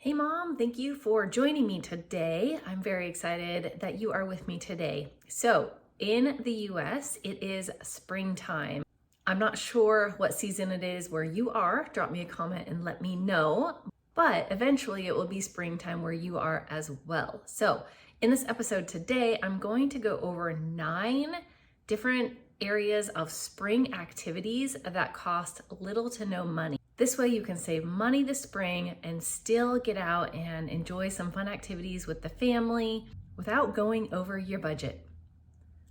Hey mom, thank you for joining me today. I'm very excited that you are with me today. So in the US, it is springtime. I'm not sure what season it is where you are. Drop me a comment and let me know. But eventually it will be springtime where you are as well. So in this episode today, I'm going to go over 9 different areas of spring activities that cost little to no money. This way you can save money this spring and still get out and enjoy some fun activities with the family without going over your budget.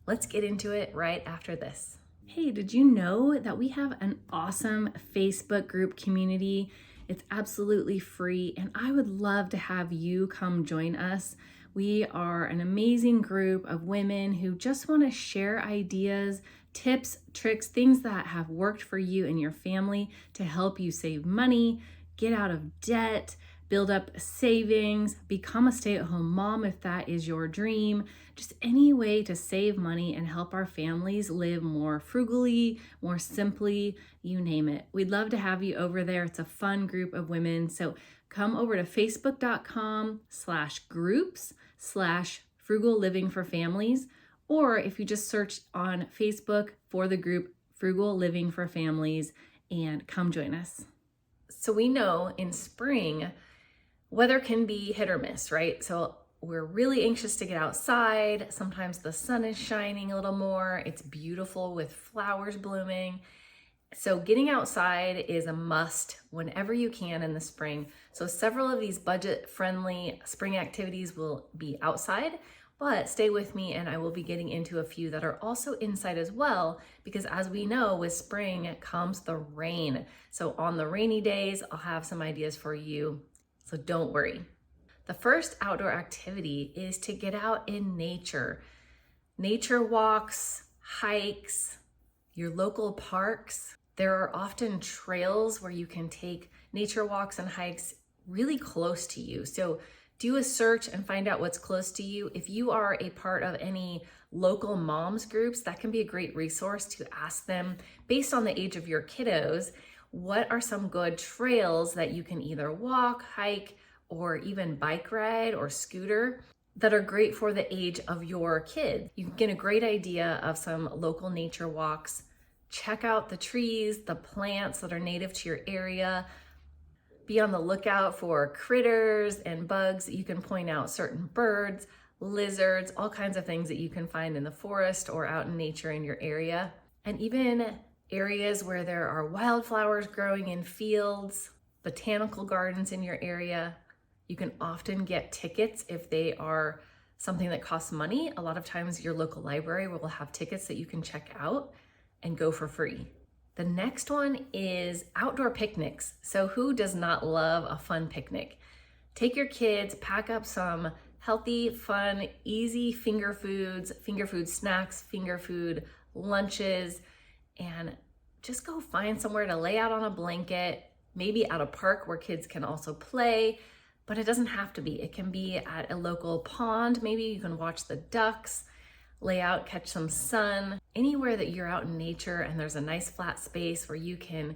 Let's get into it right after this. Hey, did you know that we have an awesome Facebook group community? It's absolutely free, and I would love to have you come join us. We are an amazing group of women who just want to share ideas, tips, tricks, things that have worked for you and your family to help you save money, get out of debt, build up savings, become a stay-at-home mom if that is your dream, just any way to save money and help our families live more frugally, more simply, you name it. We'd love to have you over there. It's a fun group of women. So come over to facebook.com/groups/frugal living for families. Or if you just search on Facebook for the group Frugal Living for Families and come join us. So we know in spring, weather can be hit or miss, right? So we're really anxious to get outside. Sometimes the sun is shining a little more. It's beautiful with flowers blooming. So getting outside is a must whenever you can in the spring. So several of these budget-friendly spring activities will be outside, but stay with me and I will be getting into a few that are also inside as well, because as we know, with spring comes the rain. So on the rainy days, I'll have some ideas for you, so don't worry. The first outdoor activity is to get out in nature. Nature walks, hikes, your local parks. There are often trails where you can take nature walks and hikes really close to you. So do a search and find out what's close to you. If you are a part of any local moms groups, that can be a great resource to ask them based on the age of your kiddos, what are some good trails that you can either walk, hike, or even bike ride or scooter that are great for the age of your kid. You can get a great idea of some local nature walks. Check out the trees, the plants that are native to your area. Be on the lookout for critters and bugs. You can point out certain birds, lizards, all kinds of things that you can find in the forest or out in nature in your area. And even areas where there are wildflowers growing in fields, botanical gardens in your area. You can often get tickets if they are something that costs money. A lot of times your local library will have tickets that you can check out and go for free. The next one is outdoor picnics. So who does not love a fun picnic? Take your kids, pack up some healthy, fun, easy finger food snacks, finger food lunches, and just go find somewhere to lay out on a blanket, maybe at a park where kids can also play, but it doesn't have to be. It can be at a local pond. Maybe you can watch the ducks, lay out, catch some sun, anywhere that you're out in nature and there's a nice flat space where you can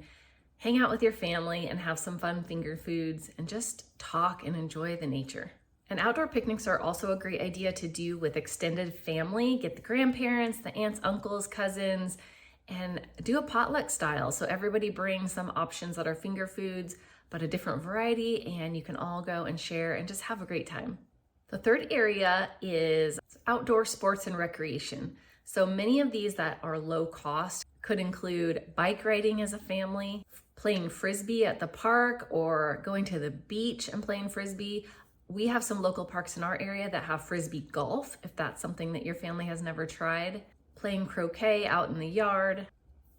hang out with your family and have some fun finger foods and just talk and enjoy the nature. And outdoor picnics are also a great idea to do with extended family. Get the grandparents, the aunts, uncles, cousins, and do a potluck style. So everybody brings some options that are finger foods, but a different variety, and you can all go and share and just have a great time. The third area is outdoor sports and recreation. So many of these that are low cost could include bike riding as a family, playing Frisbee at the park, or going to the beach and playing Frisbee. We have some local parks in our area that have Frisbee golf, if that's something that your family has never tried. Playing croquet out in the yard.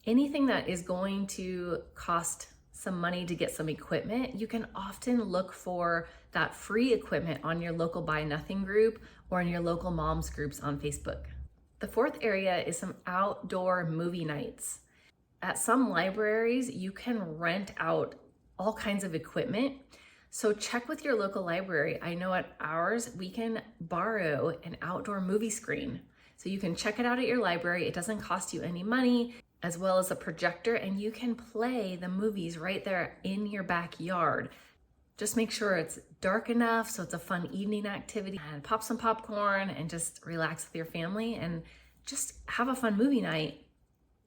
Anything that is going to cost some money to get some equipment, you can often look for that free equipment on your local Buy Nothing group or in your local moms groups on Facebook. The fourth area is some outdoor movie nights. At some libraries, you can rent out all kinds of equipment. So check with your local library. I know at ours, we can borrow an outdoor movie screen. So you can check it out at your library. It doesn't cost you any money, as well as a projector, and you can play the movies right there in your backyard. Just make sure it's dark enough so it's a fun evening activity, and pop some popcorn and just relax with your family and just have a fun movie night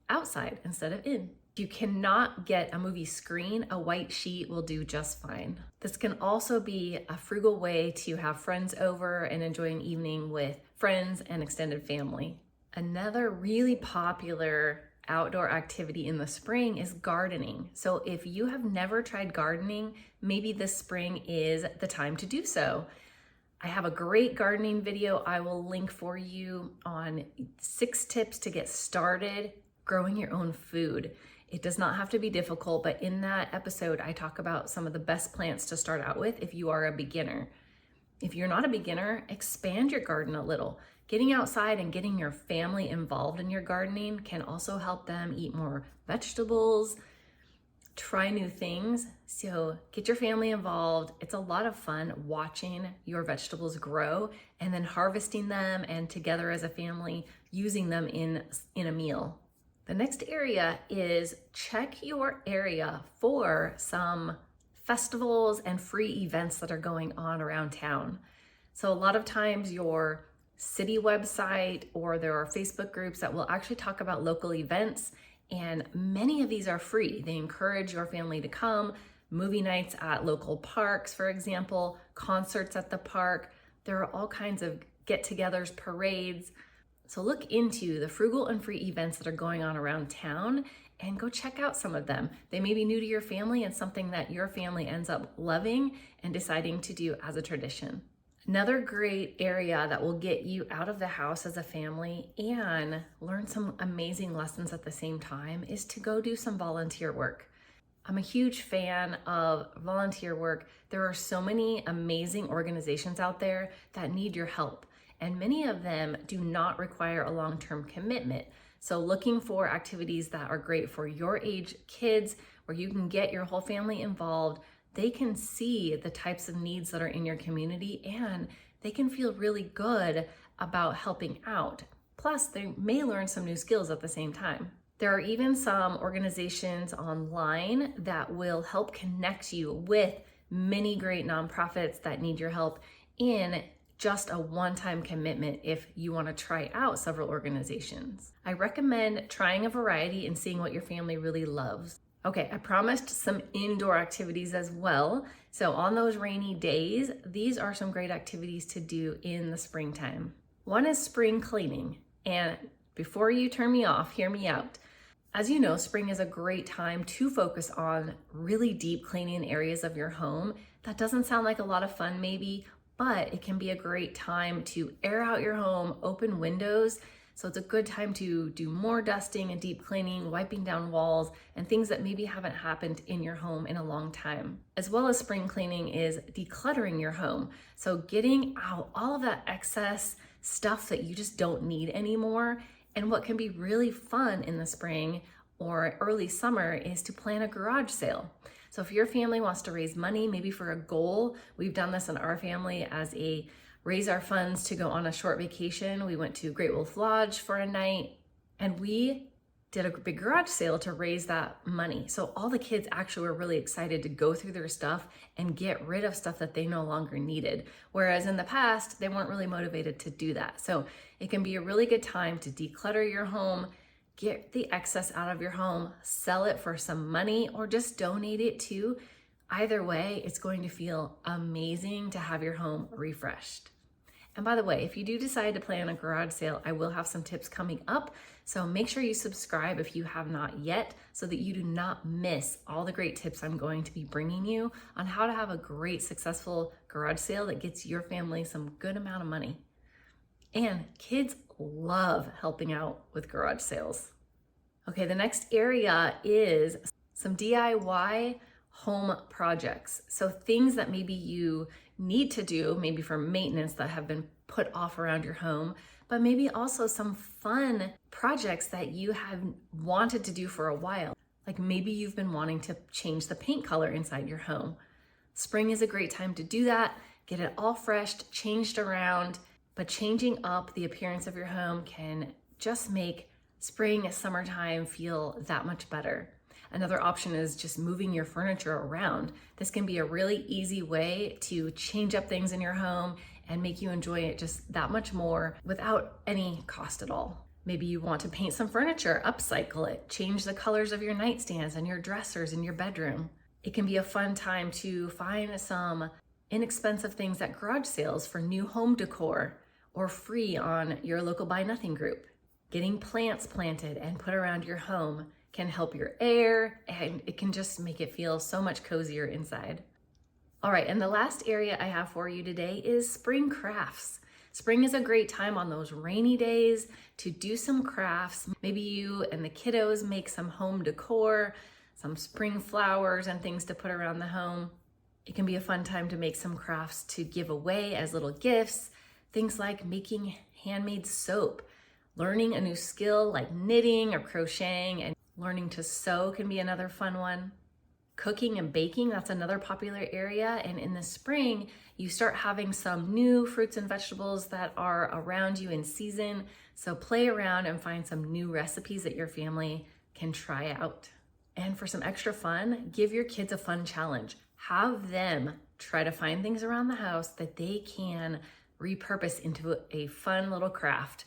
outside instead of in. If you cannot get a movie screen, a white sheet will do just fine. This can also be a frugal way to have friends over and enjoy an evening with friends and extended family. Another really popular outdoor activity in the spring is gardening. So if you have never tried gardening, maybe this spring is the time to do so. I have a great gardening video I will link for you on 6 tips to get started growing your own food. It does not have to be difficult, but in that episode, I talk about some of the best plants to start out with if you are a beginner. If you're not a beginner, expand your garden a little. Getting outside and getting your family involved in your gardening can also help them eat more vegetables, try new things. So get your family involved. It's a lot of fun watching your vegetables grow and then harvesting them and together as a family using them in a meal. The next area is check your area for some festivals and free events that are going on around town. So a lot of times your city website or there are Facebook groups that will actually talk about local events, and many of these are free. They encourage your family to come. Movie nights at local parks, for example, concerts at the park. There are all kinds of get-togethers, parades. So look into the frugal and free events that are going on around town and go check out some of them. They may be new to your family and something that your family ends up loving and deciding to do as a tradition. Another great area that will get you out of the house as a family and learn some amazing lessons at the same time is to go do some volunteer work. I'm a huge fan of volunteer work. There are so many amazing organizations out there that need your help, and many of them do not require a long-term commitment. So looking for activities that are great for your age kids, where you can get your whole family involved. They can see the types of needs that are in your community and they can feel really good about helping out. Plus, they may learn some new skills at the same time. There are even some organizations online that will help connect you with many great nonprofits that need your help in just a one-time commitment if you want to try out several organizations. I recommend trying a variety and seeing what your family really loves. Okay, I promised some indoor activities as well. So on those rainy days, these are some great activities to do in the springtime. One is spring cleaning. And before you turn me off, hear me out. As you know, spring is a great time to focus on really deep cleaning areas of your home. That doesn't sound like a lot of fun maybe, but it can be a great time to air out your home, open windows. So it's a good time to do more dusting and deep cleaning, wiping down walls, and things that maybe haven't happened in your home in a long time. As well as spring cleaning is decluttering your home. So getting out all of that excess stuff that you just don't need anymore. And what can be really fun in the spring or early summer is to plan a garage sale. So if your family wants to raise money, maybe for a goal, we've done this in our family as a raise our funds to go on a short vacation. We went to Great Wolf Lodge for a night and we did a big garage sale to raise that money. So all the kids actually were really excited to go through their stuff and get rid of stuff that they no longer needed. Whereas in the past, they weren't really motivated to do that. So it can be a really good time to declutter your home, get the excess out of your home, sell it for some money, or just donate it to. Either way, it's going to feel amazing to have your home refreshed. And by the way, if you do decide to plan a garage sale, I will have some tips coming up. So make sure you subscribe if you have not yet so that you do not miss all the great tips I'm going to be bringing you on how to have a great, successful garage sale that gets your family some good amount of money. And kids love helping out with garage sales. Okay, the next area is some DIY home projects. So things that maybe you need to do, maybe for maintenance that have been put off around your home, but maybe also some fun projects that you have wanted to do for a while. Like maybe you've been wanting to change the paint color inside your home. Spring is a great time to do that, get it all fresh, changed around, but changing up the appearance of your home can just make spring, summertime feel that much better. Another option is just moving your furniture around. This can be a really easy way to change up things in your home and make you enjoy it just that much more without any cost at all. Maybe you want to paint some furniture, upcycle it, change the colors of your nightstands and your dressers in your bedroom. It can be a fun time to find some inexpensive things at garage sales for new home decor or free on your local Buy Nothing group. Getting plants planted and put around your home can help your air, and it can just make it feel so much cozier inside. All right, and the last area I have for you today is spring crafts. Spring is a great time on those rainy days to do some crafts. Maybe you and the kiddos make some home decor, some spring flowers and things to put around the home. It can be a fun time to make some crafts to give away as little gifts. Things like making handmade soap, learning a new skill like knitting or crocheting, and learning to sew can be another fun one. Cooking and baking, that's another popular area. And in the spring, you start having some new fruits and vegetables that are around you in season. So play around and find some new recipes that your family can try out. And for some extra fun, give your kids a fun challenge. Have them try to find things around the house that they can repurpose into a fun little craft.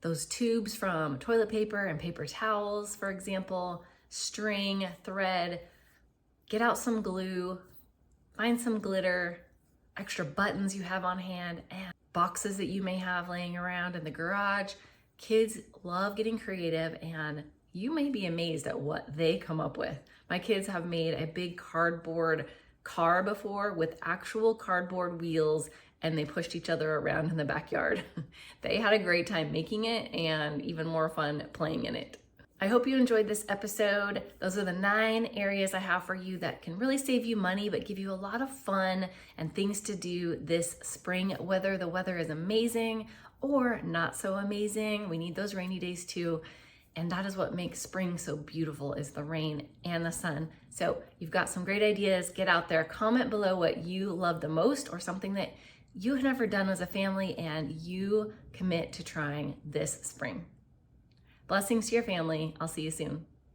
Those tubes from toilet paper and paper towels, for example, string, thread. Get out some glue, find some glitter, extra buttons you have on hand, and boxes that you may have laying around in the garage. Kids love getting creative, and you may be amazed at what they come up with. My kids have made a big cardboard car before with actual cardboard wheels, and they pushed each other around in the backyard. They had a great time making it and even more fun playing in it. I hope you enjoyed this episode. Those are the 9 areas I have for you that can really save you money, but give you a lot of fun and things to do this spring, whether the weather is amazing or not so amazing. We need those rainy days too. And that is what makes spring so beautiful, is the rain and the sun. So you've got some great ideas. Get out there, comment below what you love the most or something that you have never done as a family and you commit to trying this spring. Blessings to your family. I'll see you soon.